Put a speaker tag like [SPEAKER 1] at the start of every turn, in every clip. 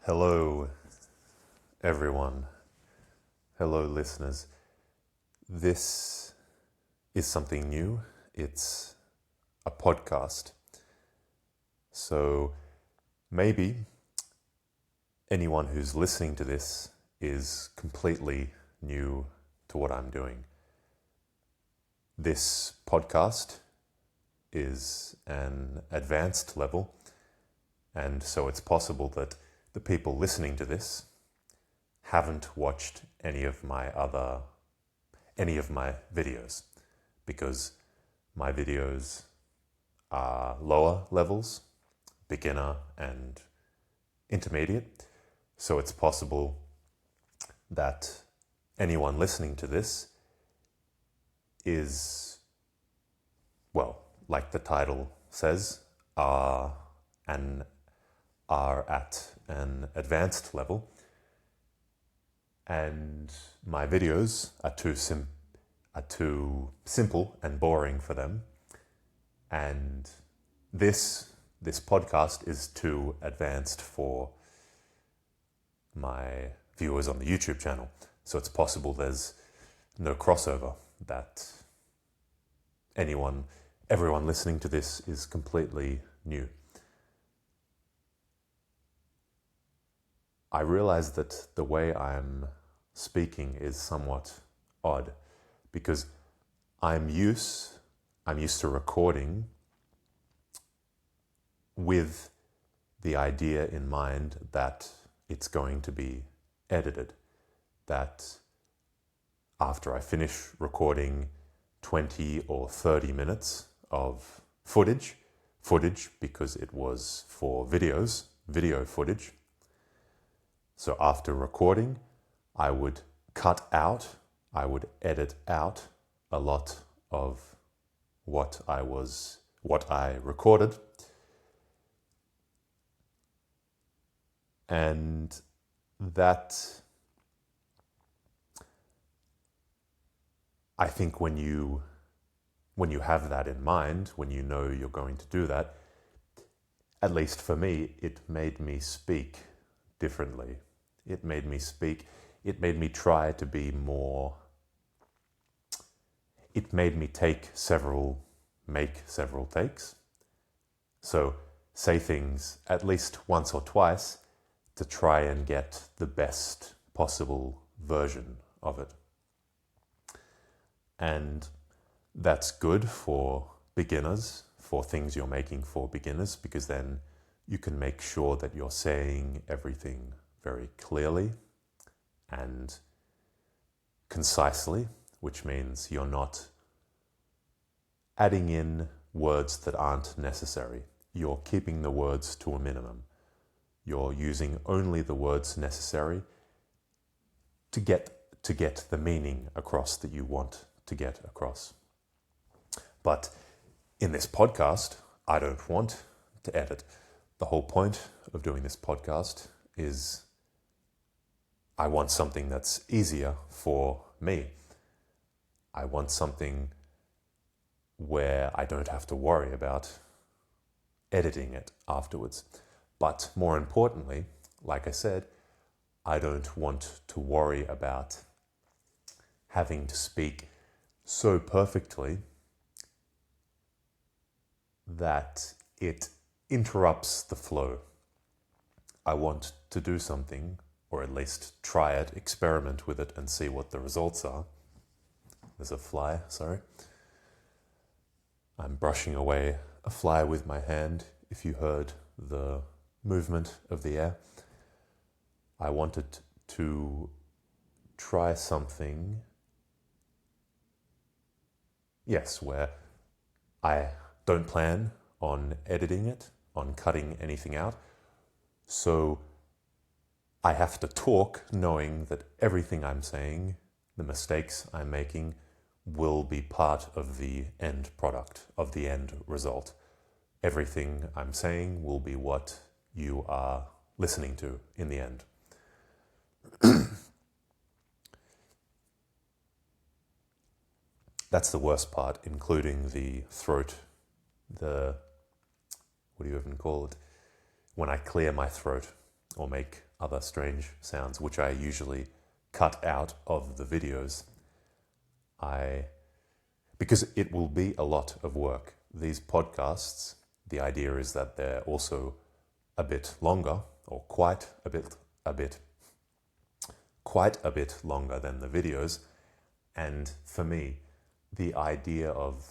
[SPEAKER 1] Hello, everyone. Hello, listeners. This is something new. It's a podcast. So maybe anyone who's listening to this is completely new to what I'm doing. This podcast is an advanced level, and so it's possible that the people listening to this haven't watched any of my videos, because my videos are lower levels, beginner and intermediate. So it's possible that anyone listening to this is, well, like the title says, are at an advanced level, and my videos are too simple and boring for them, and this podcast is too advanced for my viewers on the YouTube channel. So it's possible there's no crossover, that everyone listening to this is completely new. I realize that the way I'm speaking is somewhat odd, because I'm used to recording with the idea in mind that it's going to be edited, that after I finish recording 20 or 30 minutes of footage because it was for video footage. So after recording, I would edit out a lot of what I recorded. And that, I think when you have that in mind, when you know you're going to do that, at least for me, it made me speak differently. It made me try to be more, it made me make several takes. So say things at least once or twice to try and get the best possible version of it. And that's good for beginners, for things you're making for beginners, because then you can make sure that you're saying everything very clearly and concisely, which means you're not adding in words that aren't necessary. You're keeping the words to a minimum. You're using only the words necessary to get the meaning across that you want to get across. But in this podcast, I don't want to edit. The whole point of doing this podcast is I want something that's easier for me. I want something where I don't have to worry about editing it afterwards. But more importantly, like I said, I don't want to worry about having to speak so perfectly that it interrupts the flow. I want to do something, or at least try it, experiment with it and see what the results are. There's a fly, sorry. I'm brushing away a fly with my hand. If you heard the movement of the air, I wanted to try something, yes, where I don't plan on editing it, on cutting anything out. So I have to talk knowing that everything I'm saying, the mistakes I'm making, will be part of the end product, of the end result. Everything I'm saying will be what you are listening to in the end. That's the worst part, including the throat, what do you even call it? When I clear my throat, or make other strange sounds, which I usually cut out of the videos. Because it will be a lot of work. These podcasts, the idea is that they're also a bit longer, or quite a bit longer than the videos. And for me, the idea of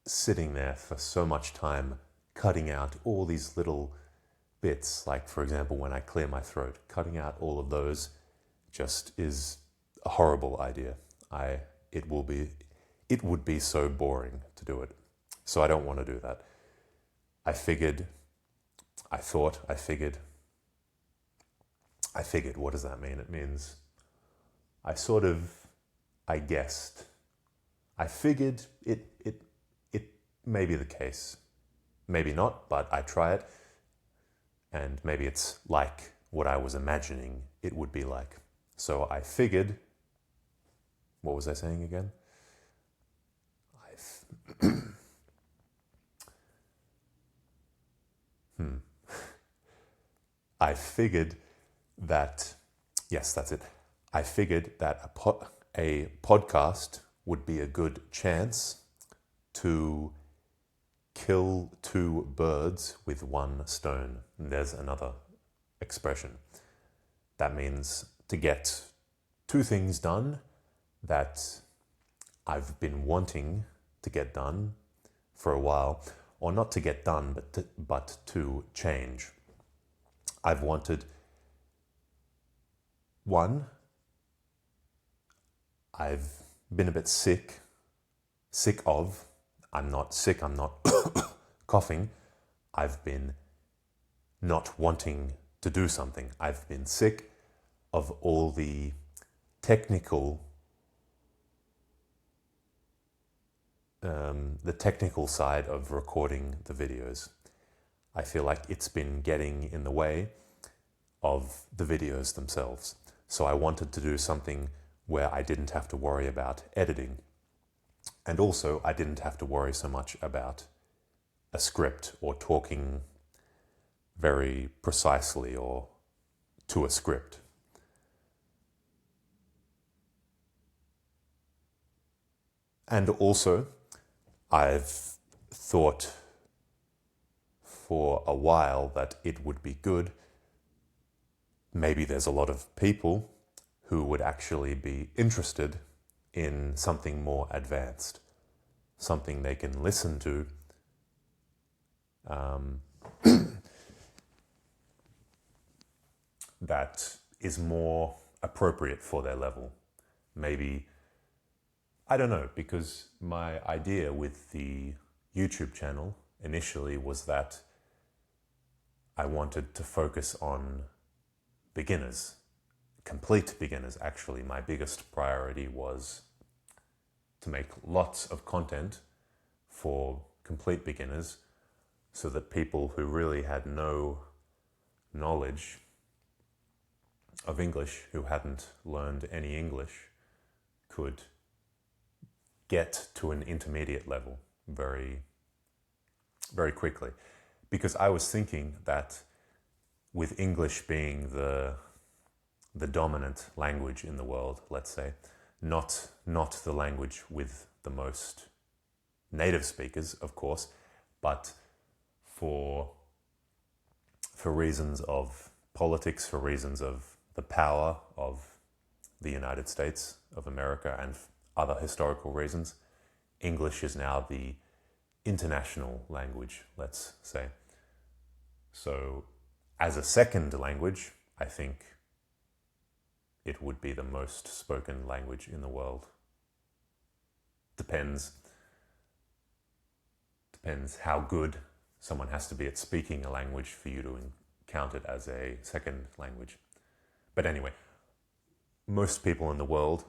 [SPEAKER 1] sitting there for so much time, cutting out all these little bits, like for example, when I clear my throat, cutting out all of those just is a horrible idea. It would be so boring to do it. So I don't want to do that. I figured, what does that mean? It means I guessed. I figured it may be the case. Maybe not, but I try it. And maybe it's like what I was imagining it would be like. So I figured, what was I saying again? I figured that, yes, that's it. I figured that a podcast would be a good chance to kill two birds with one stone. And there's another expression. That means to get two things done that I've been wanting to get done for a while, or not to get done, but to change. I've wanted one. I've been a bit sick of. I'm not sick, I'm not coughing. I've been not wanting to do something. I've been sick of all the technical side of recording the videos. I feel like it's been getting in the way of the videos themselves. So I wanted to do something where I didn't have to worry about editing. And also, I didn't have to worry so much about a script or talking very precisely or to a script. And also, I've thought for a while that it would be good. Maybe there's a lot of people who would actually be interested in something more advanced, something they can listen to that is more appropriate for their level. Maybe, I don't know, because my idea with the YouTube channel initially was that I wanted to focus on beginners, complete beginners. Actually, my biggest priority was to make lots of content for complete beginners so that people who really had no knowledge of English, who hadn't learned any English, could get to an intermediate level very, very quickly. Because I was thinking that with English being the dominant language in the world, let's say, not the language with the most native speakers, of course, but for reasons of politics, for reasons of the power of the United States of America and other historical reasons, English is now the international language, let's say. So as a second language, I think it would be the most spoken language in the world. Depends how good someone has to be at speaking a language for you to count it as a second language. But anyway, most people in the world,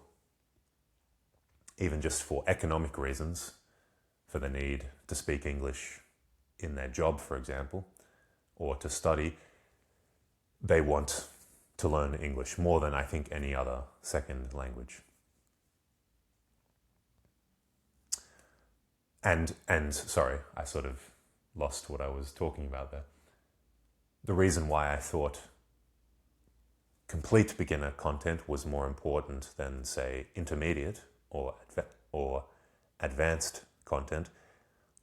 [SPEAKER 1] even just for economic reasons, for the need to speak English in their job, for example, or to study, they want to learn English more than I think any other second language. And sorry, I sort of lost what I was talking about there. The reason why I thought complete beginner content was more important than, say, intermediate or advanced content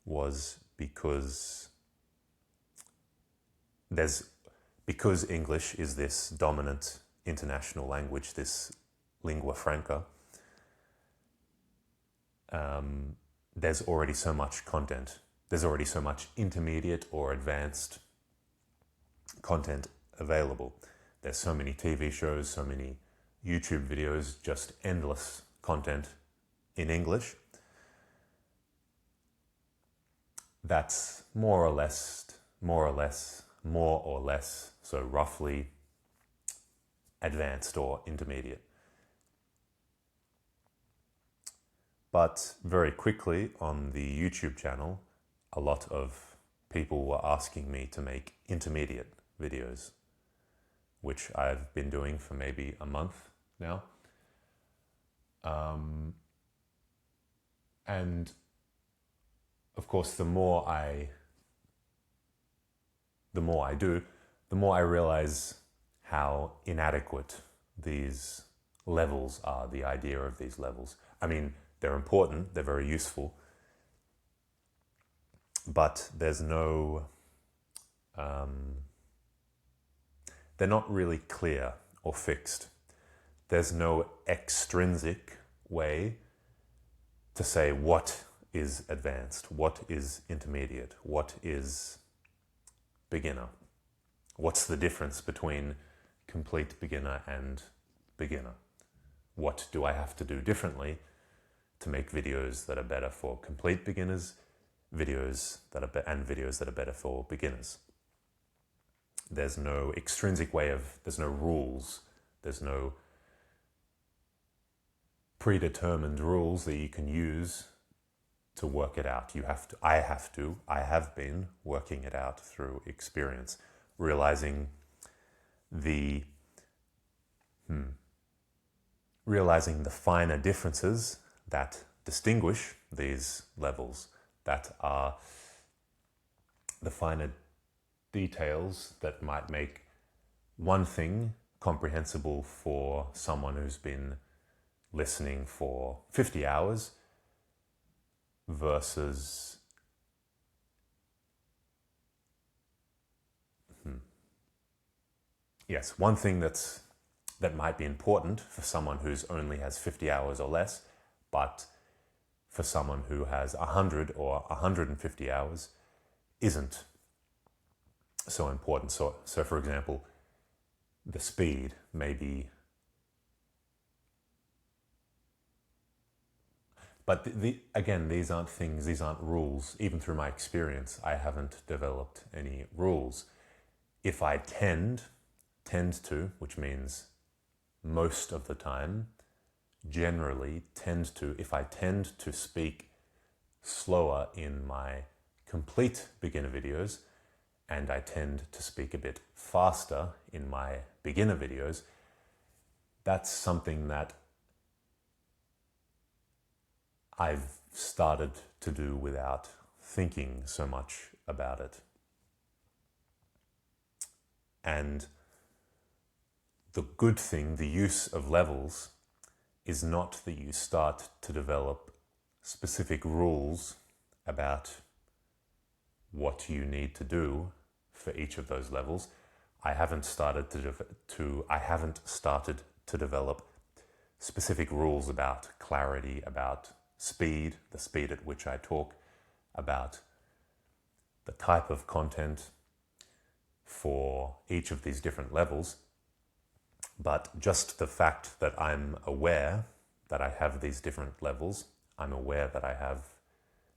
[SPEAKER 1] was because English is this dominant international language, this lingua franca. There's already so much content. There's already so much intermediate or advanced content available. There's so many TV shows, so many YouTube videos, just endless content in English. That's more or less, so roughly advanced or intermediate. But very quickly on the YouTube channel, a lot of people were asking me to make intermediate videos, which I've been doing for maybe a month now. And of course, the more I do, the more I realize how inadequate these levels are, the idea of these levels. I mean, they're important, they're very useful, but there's no, they're not really clear or fixed. There's no extrinsic way to say what is advanced, what is intermediate, what is beginner. What's the difference between complete beginner and beginner? What do I have to do differently to make videos that are better for complete beginners, videos that are better for beginners? There's no extrinsic way there's no rules, there's no predetermined rules that you can use to work it out. I have been working it out through experience, realizing the finer differences that distinguish these levels, that are the finer details that might make one thing comprehensible for someone who's been listening for 50 hours versus one thing that might be important for someone who's only has 50 hours or less, but for someone who has 100 or 150 hours isn't so important. So for example, the speed may be, but again, these aren't things, these aren't rules. Even through my experience, I haven't developed any rules. If I tend to, which means most of the time, generally if I tend to speak slower in my complete beginner videos, and I tend to speak a bit faster in my beginner videos, that's something that I've started to do without thinking so much about it. And the good thing, the use of levels, is not that you start to develop specific rules about what you need to do for each of those levels. I haven't started to develop specific rules about clarity, about speed, the speed at which I talk, about the type of content for each of these different levels. But just the fact that I'm aware that I have these different levels, I'm aware that I have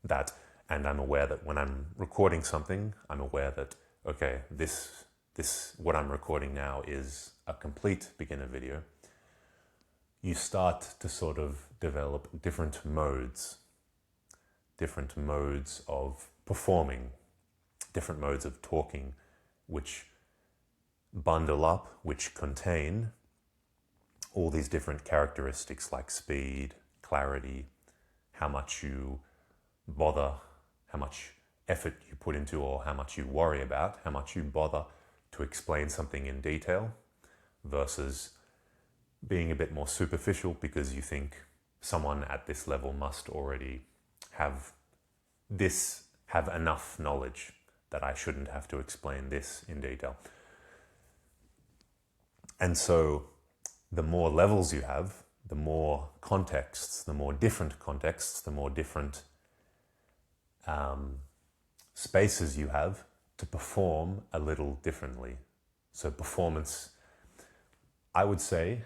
[SPEAKER 1] that, and I'm aware that when I'm recording something, I'm aware that, okay, this what I'm recording now is a complete beginner video. You start to sort of develop different modes of performing, different modes of talking, which bundle up, which contain all these different characteristics like speed, clarity, how much you bother, how much effort you put into, or how much you worry about, how much you bother to explain something in detail, versus being a bit more superficial because you think someone at this level must already have enough knowledge that I shouldn't have to explain this in detail. And so the more levels you have, the more contexts, the more different contexts, the more different spaces you have to perform a little differently. So performance, I would say,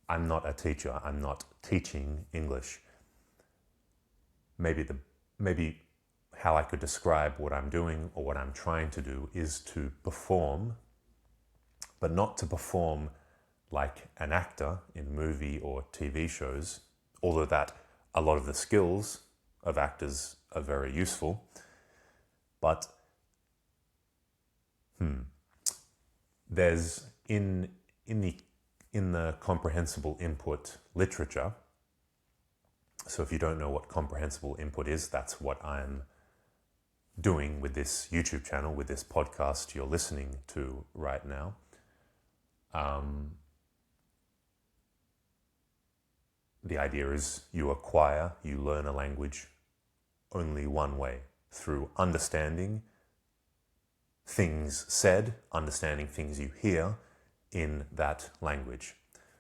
[SPEAKER 1] I'm not a teacher. I'm not teaching English. Maybe how I could describe what I'm doing or what I'm trying to do is to perform, but not to perform like an actor in movie or TV shows, although that a lot of the skills of actors are very useful. But there's in the comprehensible input literature. So if you don't know what comprehensible input is, that's what I'm doing with this YouTube channel, with this podcast you're listening to right now. The idea is you learn a language only one way, through understanding things said, understanding things you hear in that language.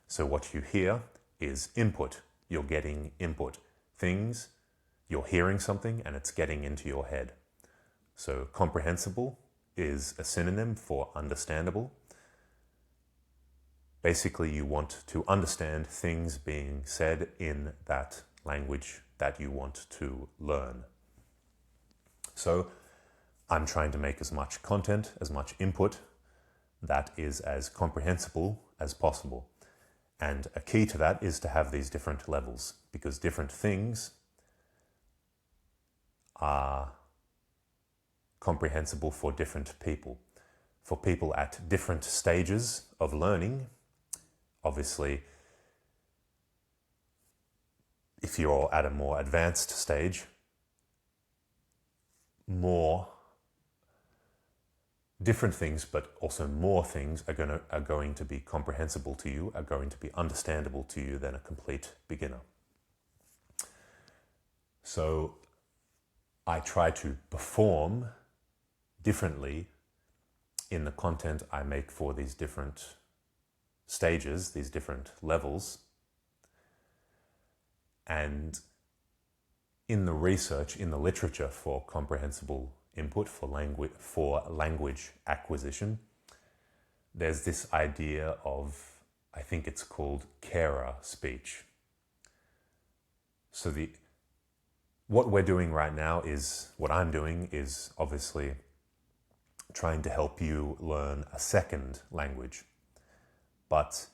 [SPEAKER 1] So what you hear is input. You're getting input. Things, you're hearing something and it's getting into your head. So comprehensible is a synonym for understandable. Basically, you want to understand things being said in that language that you want to learn. So I'm trying to make as much content, as much input that is as comprehensible as possible. And a key to that is to have these different levels, because different things are comprehensible for different people. For people at different stages of learning, obviously, if you're at a more advanced stage, more different things, but also more things are going to be comprehensible to you, are going to be understandable to you than a complete beginner. So I try to perform differently in the content I make for these different stages, these different levels. And in the research, in the literature for comprehensible input, for language acquisition, there's this idea of, I think it's called carer speech. So what we're doing right now is, what I'm doing is obviously trying to help you learn a second language. But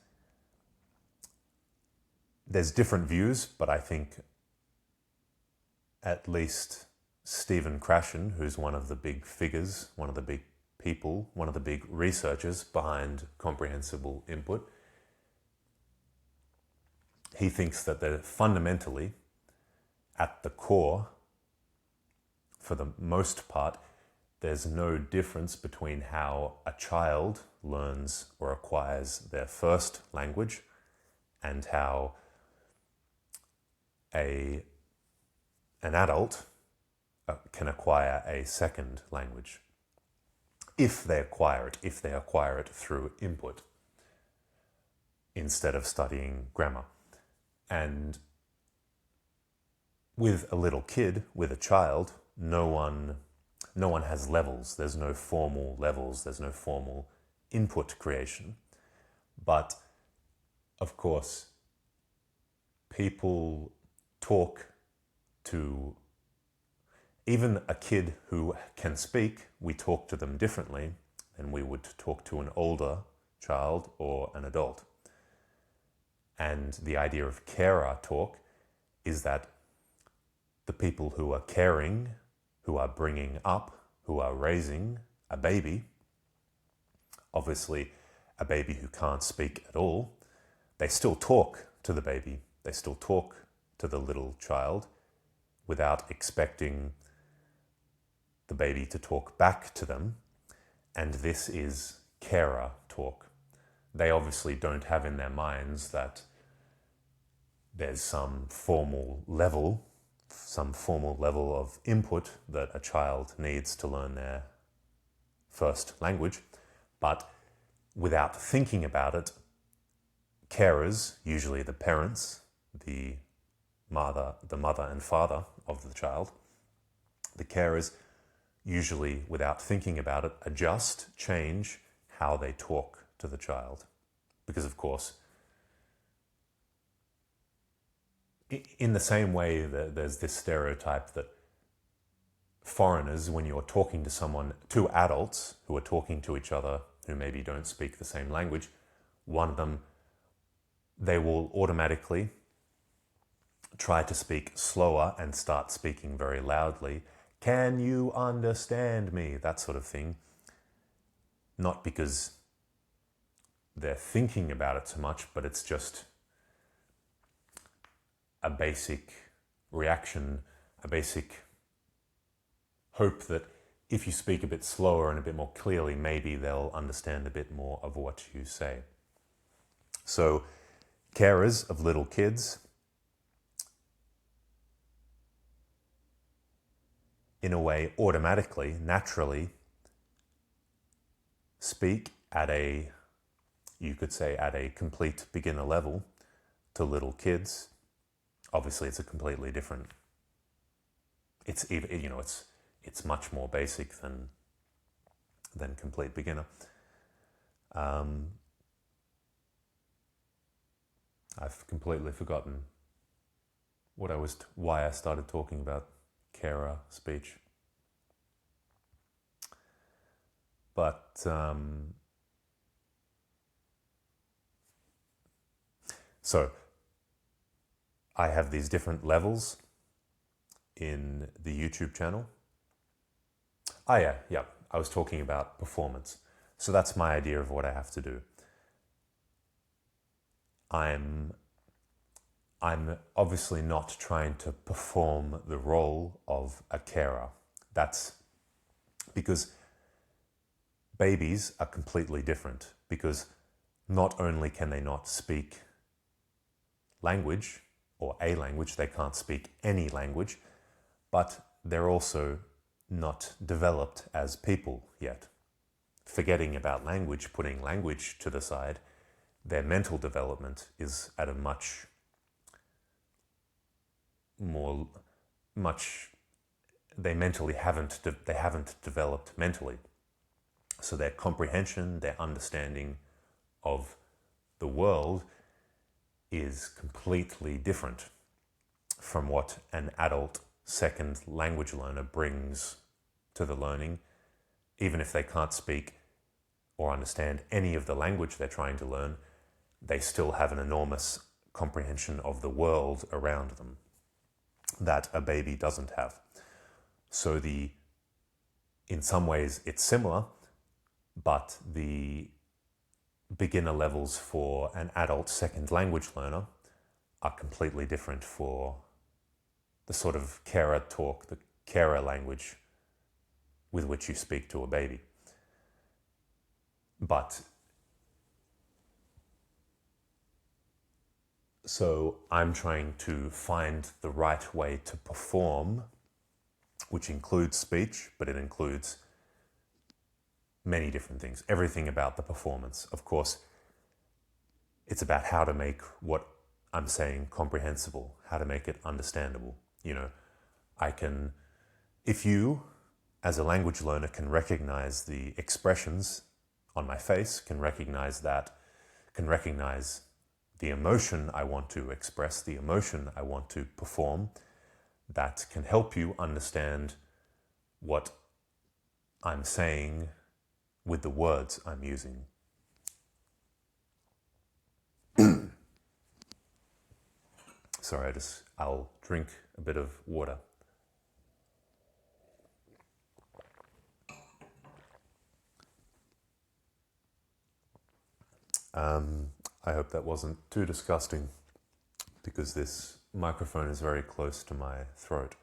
[SPEAKER 1] there's different views, but I think at least Stephen Krashen, who's one of the big figures, one of the big people, one of the big researchers behind comprehensible input, he thinks that they're fundamentally, at the core, for the most part, there's no difference between how a child learns or acquires their first language and how an adult can acquire a second language, if they acquire it through input instead of studying grammar. And with a little kid, with a child, no one has levels. There's no formal levels. There's no formal input creation. But of course, people talk to, even a kid who can speak, we talk to them differently than we would talk to an older child or an adult. And the idea of carer talk is that the people who are caring, who are bringing up, who are raising a baby, obviously a baby who can't speak at all, they still talk to the baby. They still talk to the little child without expecting the baby to talk back to them. And this is carer talk. they obviously don't have in their minds that there's some formal level of input that a child needs to learn their first language. But without thinking about it, carers, usually the parents, the mother and father of the child, the carers usually, without thinking about it, change how they talk to the child. Because of course, in the same way that there's this stereotype that foreigners, when you're talking to someone, two adults who are talking to each other, who maybe don't speak the same language, one of them, they will automatically try to speak slower and start speaking very loudly. Can you understand me? That sort of thing. Not because they're thinking about it so much, but it's just a basic reaction, a basic hope that if you speak a bit slower and a bit more clearly, maybe they'll understand a bit more of what you say. So, carers of little kids, in a way, automatically, naturally, speak at a, you could say, at a complete beginner level to little kids. Obviously, it's a completely different. It's even, it's much more basic than complete beginner. I've completely forgotten why I started talking about carer speech. But so I have these different levels in the YouTube channel. Oh yeah, I was talking about performance. So that's my idea of what I have to do. I'm obviously not trying to perform the role of a carer. That's because babies are completely different, because not only can they not speak language or a language, they can't speak any language, but they're also not developed as people yet. Forgetting about language, putting language to the side, their mental development is at a they haven't developed mentally. So their comprehension, their understanding of the world is completely different from what an adult second language learner brings to the learning. Even if they can't speak or understand any of the language they're trying to learn, they still have an enormous comprehension of the world around them that a baby doesn't have. So in some ways it's similar, but the beginner levels for an adult second language learner are completely different for the sort of carer talk, the carer language with which you speak to a baby. But so I'm trying to find the right way to perform, which includes speech, but it includes many different things, everything about the performance. Of course, it's about how to make what I'm saying comprehensible, how to make it understandable. If you, as a language learner, can recognize the expressions on my face, can recognize the emotion I want to express, the emotion I want to perform, that can help you understand what I'm saying with the words I'm using. Sorry, I'll drink a bit of water. I hope that wasn't too disgusting, because this microphone is very close to my throat.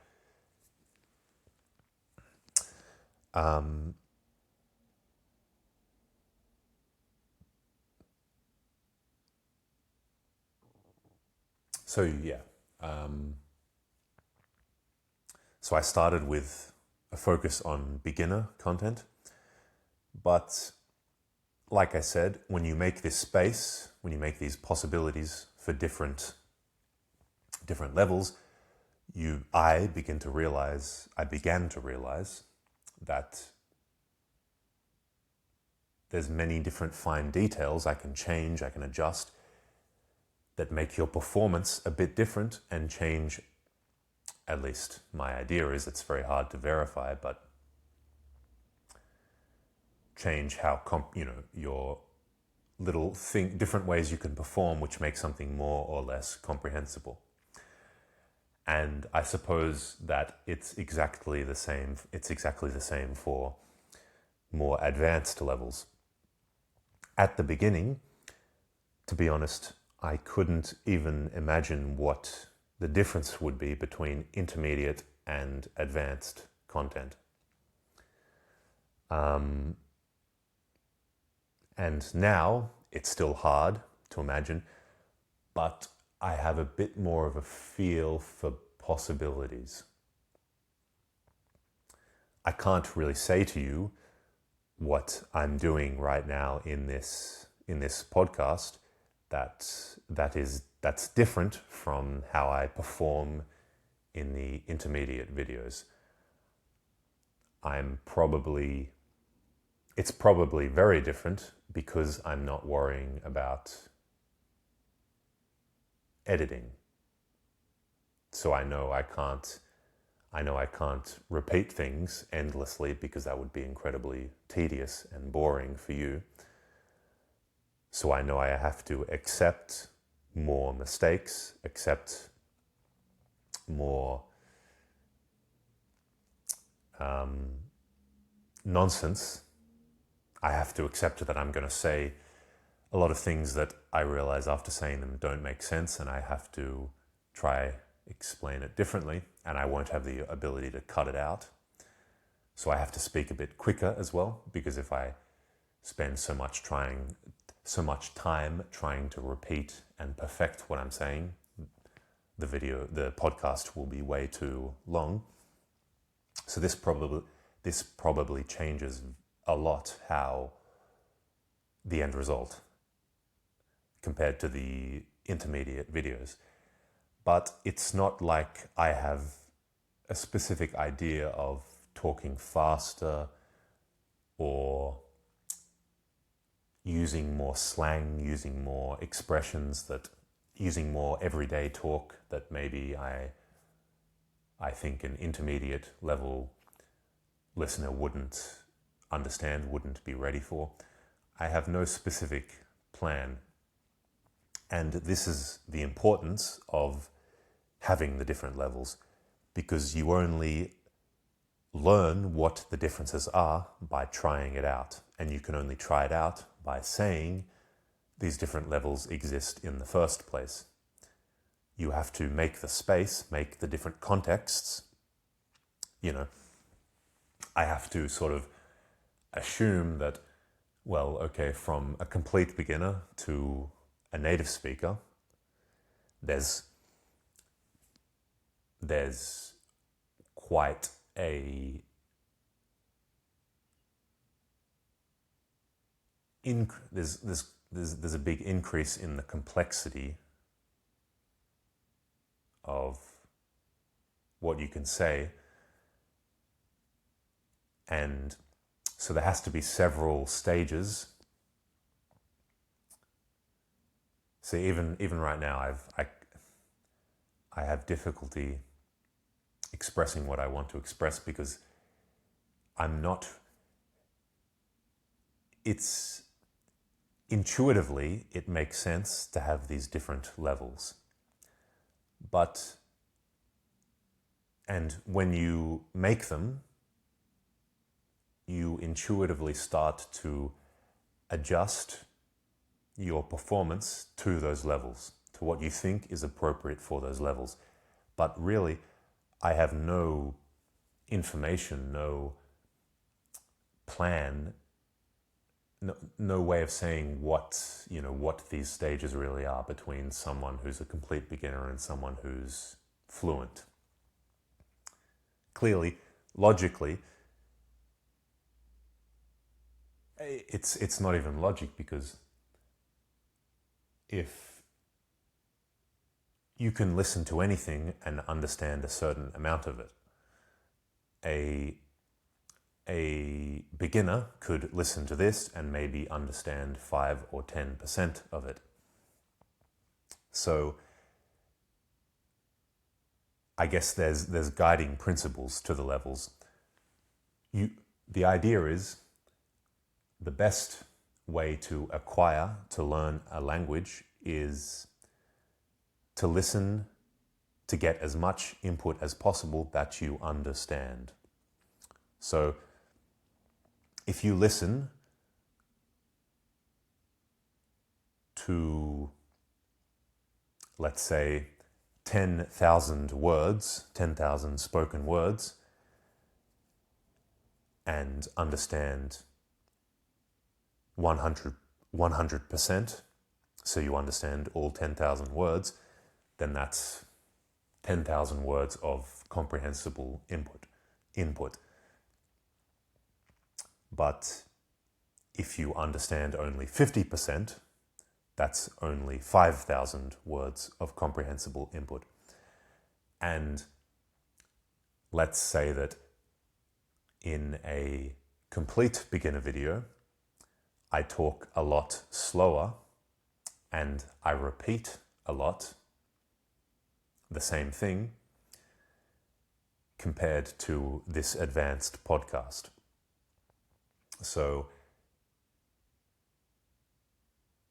[SPEAKER 1] So yeah, so I started with a focus on beginner content, but like I said, when you make this space, when you make these possibilities for different levels, I began to realize that there's many different fine details I can change, I can adjust, that make your performance a bit different and change, at least my idea is, it's very hard to verify, but change how, your little thing, different ways you can perform, which make something more or less comprehensible. And I suppose that it's exactly the same for more advanced levels. At the beginning, to be honest, I couldn't even imagine what the difference would be between intermediate and advanced content. And now it's still hard to imagine, but I have a bit more of a feel for possibilities. I can't really say to you what I'm doing right now in this podcast that's different from how I perform in the intermediate videos. It's probably very different because I'm not worrying about editing. So I know I can't repeat things endlessly because that would be incredibly tedious and boring for you. So I know I have to accept more mistakes, accept more nonsense. I have to accept that I'm going to say a lot of things that I realize after saying them don't make sense, and I have to try explain it differently, and I won't have the ability to cut it out. So I have to speak a bit quicker as well, because if I spend so much time trying to repeat and perfect what I'm saying, the podcast will be way too long. So this probably changes a lot how the end result compared to the intermediate videos. But it's not like I have a specific idea of talking faster or using more slang, using more expressions, using more everyday talk that maybe I think an intermediate level listener wouldn't understand, wouldn't be ready for. I have no specific plan. And this is the importance of having the different levels, because you only learn what the differences are by trying it out. And you can only try it out by saying these different levels exist in the first place. You have to make the space, make the different contexts. I have to sort of assume that, well, okay, from a complete beginner to a native speaker, there's quite there's a big increase in the complexity of what you can say, and so there has to be several stages. So even right now, I have difficulty expressing what I want to express because it's intuitively, it makes sense to have these different levels. And when you make them, you intuitively start to adjust your performance to those levels, to what you think is appropriate for those levels. But really, I have no information, no plan no way of saying what these stages really are between someone who's a complete beginner and someone who's fluent. Clearly, logically, it's not even logic, because if you can listen to anything and understand a certain amount of it, a beginner could listen to this and maybe understand 5 or 10% of it. So I guess there's guiding principles to the levels. The idea is the best way to acquire, to learn a language, is to listen, to get as much input as possible that you understand. So if you listen to, let's say, 10,000 words, 10,000 spoken words, and understand 100%, so you understand all 10,000 words, then that's 10,000 words of comprehensible input. But if you understand only 50%, that's only 5,000 words of comprehensible input. And let's say that in a complete beginner video, I talk a lot slower and I repeat a lot the same thing compared to this advanced podcast. So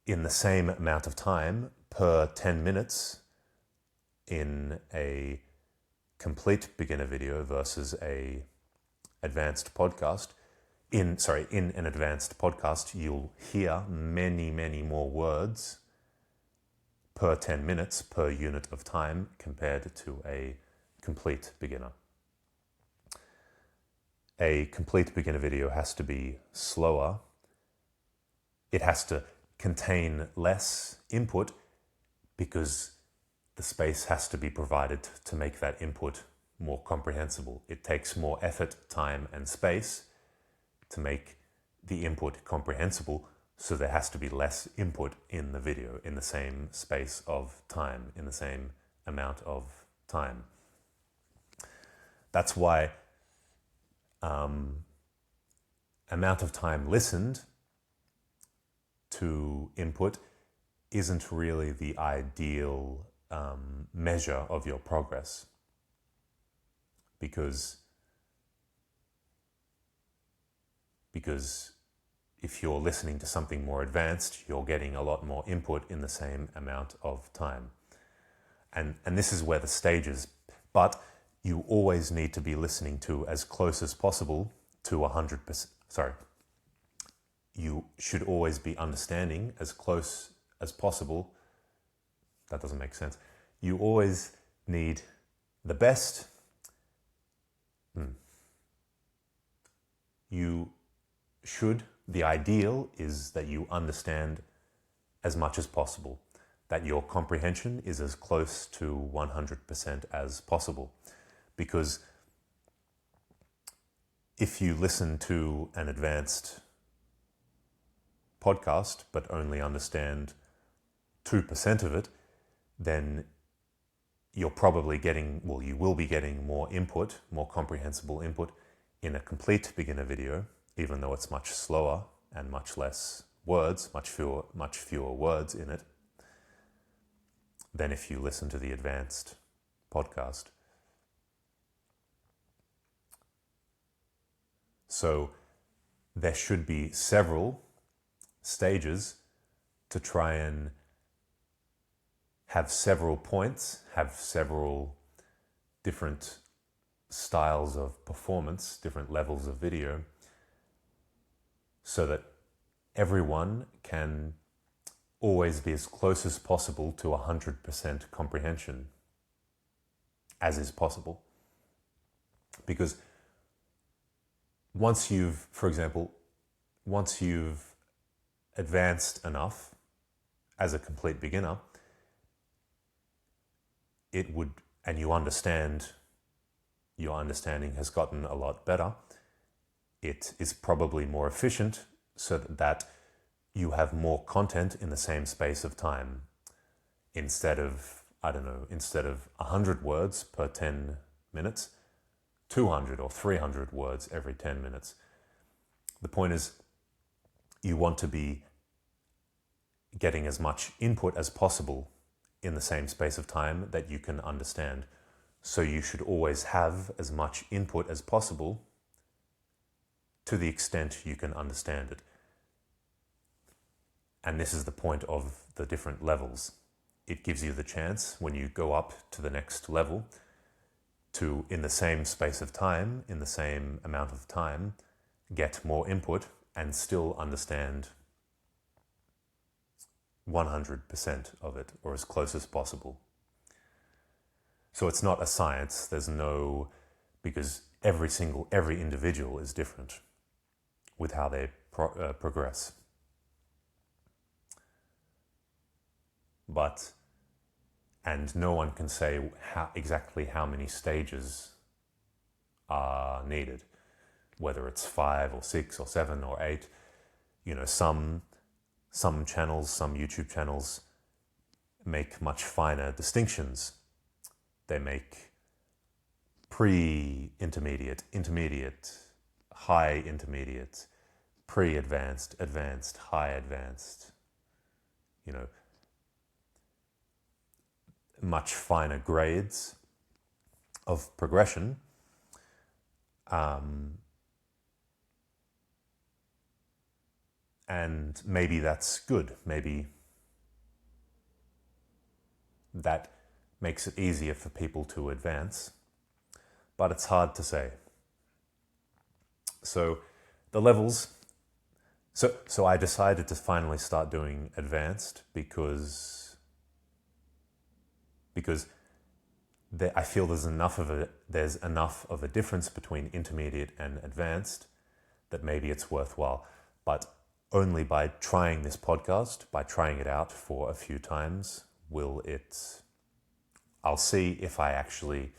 [SPEAKER 1] in the same amount of time, per 10 minutes, in a complete beginner video versus a advanced podcast, in an advanced podcast, you'll hear many, many more words per 10 minutes per unit of time compared to a complete beginner. A complete beginner video has to be slower. It has to contain less input because the space has to be provided to make that input more comprehensible. It takes more effort, time, and space to make the input comprehensible, so there has to be less input in the video in the same space of time, in the same amount of time. That's why amount of time listened to input isn't really the ideal measure of your progress, because if you're listening to something more advanced, you're getting a lot more input in the same amount of time. And this is where the stages, but you always need to be listening to as close as possible to 100%. You should always be understanding as close as possible. That doesn't make sense. You always need the best. The ideal is that you understand as much as possible, that your comprehension is as close to 100% as possible. Because if you listen to an advanced podcast but only understand 2% of it, then you will be getting more input, more comprehensible input in a complete beginner video, even though it's much slower and much less words, much fewer words in it, than if you listen to the advanced podcast. So there should be several stages to try and have several points, have several different styles of performance, different levels of video, so that everyone can always be as close as possible to 100% comprehension as is possible. Because once you've advanced enough as a complete beginner, it would, and you understand, your understanding has gotten a lot better, it is probably more efficient so that you have more content in the same space of time. Instead of, instead of 100 words per 10 minutes, 200 or 300 words every 10 minutes. The point is, you want to be getting as much input as possible in the same space of time that you can understand. So you should always have as much input as possible to the extent you can understand it. And this is the point of the different levels. It gives you the chance, when you go up to the next level, to, in the same space of time, in the same amount of time, get more input and still understand 100% of it, or as close as possible. So it's not a science. There's no, because every individual is different with how they progress. And no one can say exactly how many stages are needed, whether it's 5 or 6 or 7 or 8. Some channels, some YouTube channels make much finer distinctions. They make pre-intermediate, intermediate, high intermediate, pre-advanced, advanced, high advanced, much finer grades of progression. And maybe that's good. Maybe that makes it easier for people to advance, but it's hard to say. So the levels, so I decided to finally start doing advanced because I feel there's enough of a difference between intermediate and advanced that maybe it's worthwhile. But only by trying this podcast, by trying it out for a few times, I'll see if I actually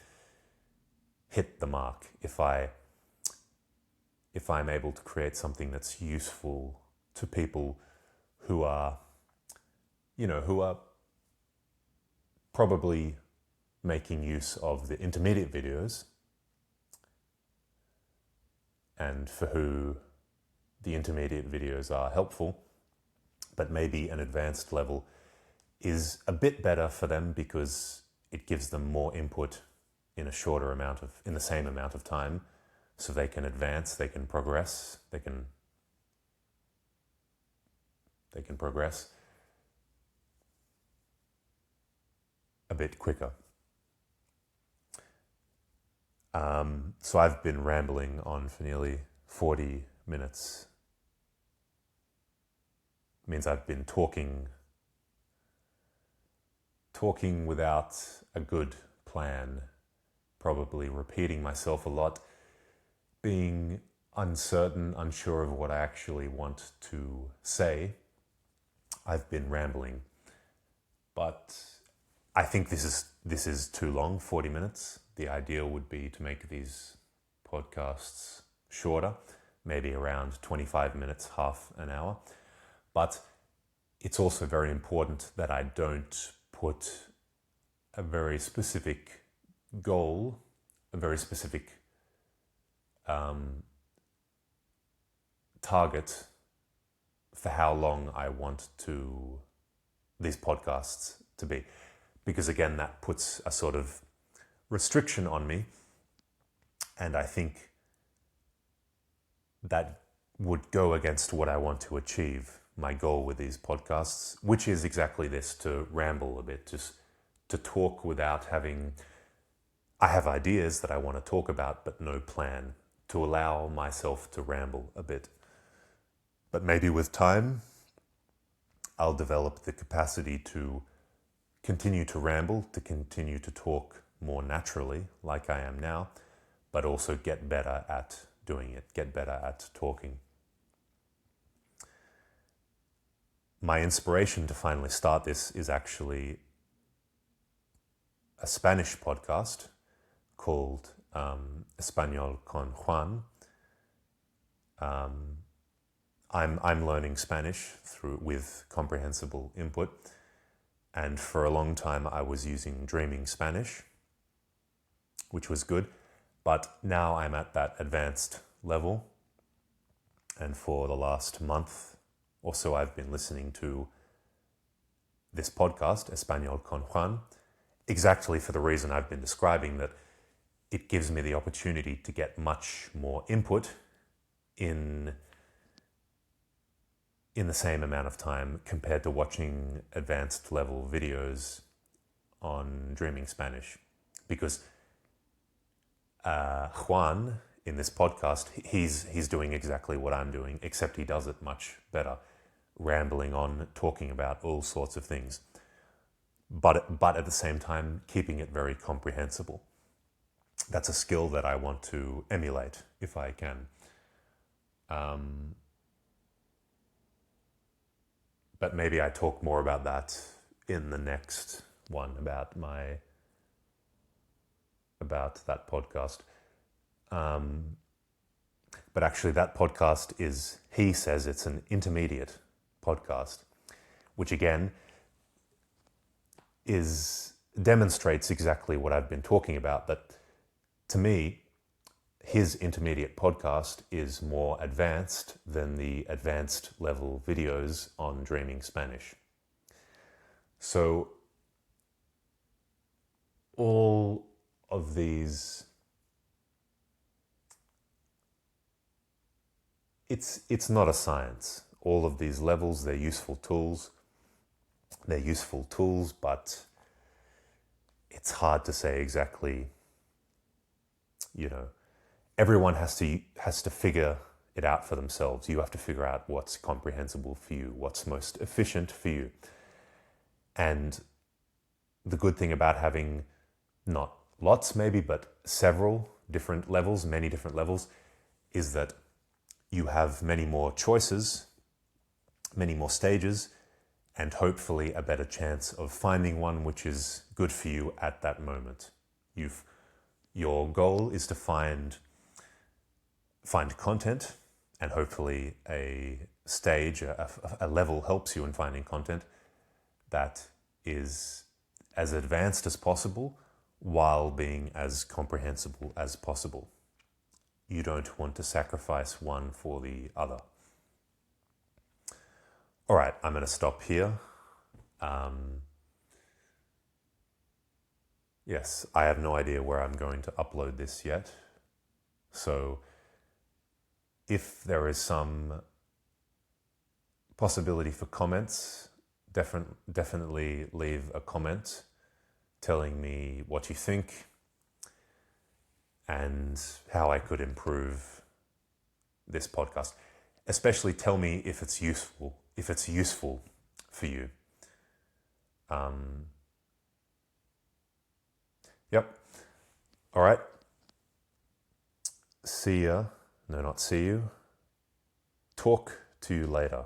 [SPEAKER 1] hit the mark, if I'm able to create something that's useful to people who are probably making use of the intermediate videos, and for who the intermediate videos are helpful, but maybe an advanced level is a bit better for them because it gives them more input in the same amount of time, so they can advance, they can progress, they can progress a bit quicker. So I've been rambling on for nearly 40 minutes. It means I've been talking without a good plan, probably repeating myself a lot, being uncertain, unsure of what I actually want to say. I've been rambling, but I think this is too long, 40 minutes. The ideal would be to make these podcasts shorter, maybe around 25 minutes, half an hour. But it's also very important that I don't put a very specific goal, a very specific target for how long I want these podcasts to be. Because again, that puts a sort of restriction on me, and I think that would go against what I want to achieve, my goal with these podcasts, which is exactly this, to ramble a bit, just to talk without having... I have ideas that I want to talk about, but no plan, to allow myself to ramble a bit. But maybe with time, I'll develop the capacity to continue to ramble, to continue to talk more naturally, like I am now, but also get better at doing it, get better at talking. my inspiration to finally start this is actually a Spanish podcast called Español con Juan. I'm learning Spanish with comprehensible input, and for a long time I was using Dreaming Spanish, which was good, but now I'm at that advanced level, and for the last month or so I've been listening to this podcast, Español con Juan, exactly for the reason I've been describing, that it gives me the opportunity to get much more input in the same amount of time compared to watching advanced level videos on Dreaming Spanish. Because Juan, in this podcast, he's doing exactly what I'm doing, except he does it much better, rambling on, talking about all sorts of things, but at the same time keeping it very comprehensible. That's a skill that I want to emulate if I can. But maybe I talk more about that in the next one, about that podcast. But actually that podcast he says it's an intermediate podcast, which again demonstrates exactly what I've been talking about, that to me, his intermediate podcast is more advanced than the advanced level videos on Dreaming Spanish. So all of these, it's not a science. All of these levels, they're useful tools. They're useful tools, but it's hard to say exactly, everyone has to figure it out for themselves. You have to figure out what's comprehensible for you, what's most efficient for you. And the good thing about having not lots maybe, but several different levels, many different levels, is that you have many more choices, many more stages, and hopefully a better chance of finding one which is good for you at that moment. Your goal is to find content, and hopefully a stage, a level helps you in finding content that is as advanced as possible while being as comprehensible as possible. You don't want to sacrifice one for the other. All right, I'm going to stop here. Yes, I have no idea where I'm going to upload this yet. So if there is some possibility for comments, definitely leave a comment telling me what you think and how I could improve this podcast. Especially tell me if it's useful for you. Yep. All right. See ya. No, not see you. Talk to you later.